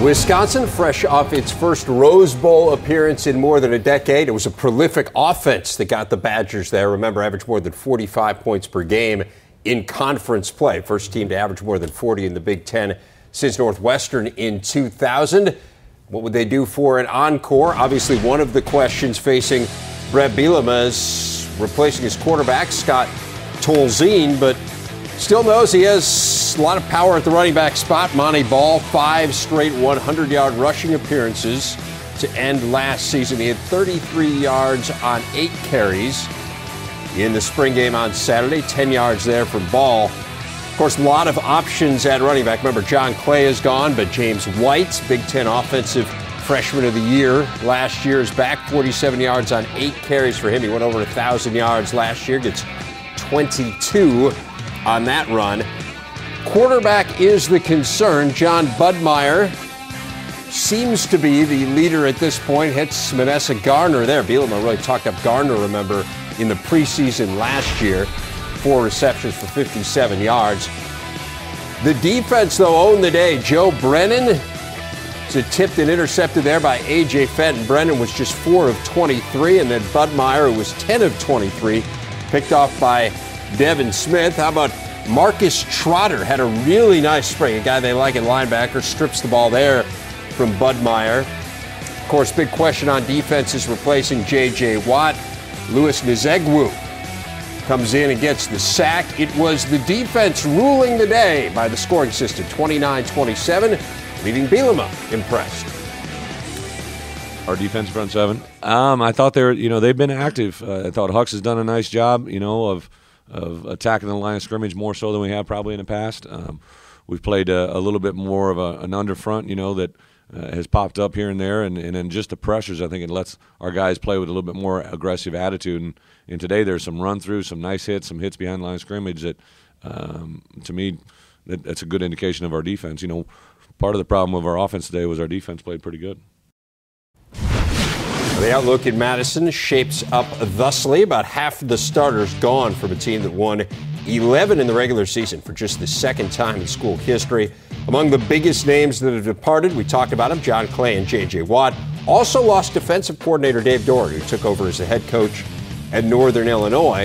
Wisconsin, fresh off its first Rose Bowl appearance in more than a decade. It was a prolific offense that got the Badgers there. Remember, averaged more than 45 points per game in conference play. First team to average more than 40 in the Big Ten since Northwestern in 2000. What would they do for an encore? Obviously, one of the questions facing Bret Bielema is replacing his quarterback, Scott Tolzien, but still knows he has a lot of power at the running back spot. Monty Ball, 5 straight 100-yard rushing appearances to end last season. He had 33 yards on 8 carries in the spring game on Saturday. 10 yards there for Ball. Of course, a lot of options at running back. Remember, John Clay is gone, but James White, Big Ten Offensive Freshman of the Year last year, is back. 47 yards on 8 carries for him. He went over 1,000 yards last year, gets 22 on that run. Quarterback is the concern. John Budmeyer seems to be the leader at this point. Hits Manessa Garner there. Bielema really talked up Garner, remember, in the preseason last year. 4 receptions for 57 yards. The defense, though, owned the day. Joe Brennan was tipped and intercepted there by A.J. Fenton. Brennan was just 4 of 23, and then Budmeyer, who was 10 of 23, picked off by Devin Smith. How about Marcus Trotter? Had a really nice spring. A guy they like at linebacker. Strips the ball there from Budmeyer. Of course, big question on defense is replacing J.J. Watt. Louis Nzegwu comes in and gets the sack. It was the defense ruling the day by the scoring system, 29-27, leaving Bielema impressed. Our defense front seven. I thought they've been active. I thought Hux has done a nice job, of attacking the line of scrimmage more so than we have probably in the past. We've played a little bit more of an under front, that has popped up here and there, and then just the pressures. I think it lets our guys play with a little bit more aggressive attitude. And today there's some run through, some nice hits, some hits behind the line of scrimmage that, to me, that's a good indication of our defense. Part of the problem of our offense today was our defense played pretty good. The outlook in Madison shapes up thusly. About half the starters gone from a team that won 11 in the regular season for just the second time in school history. Among the biggest names that have departed, we talked about them, John Clay and J.J. Watt. Also lost defensive coordinator Dave Doherty, who took over as the head coach at Northern Illinois.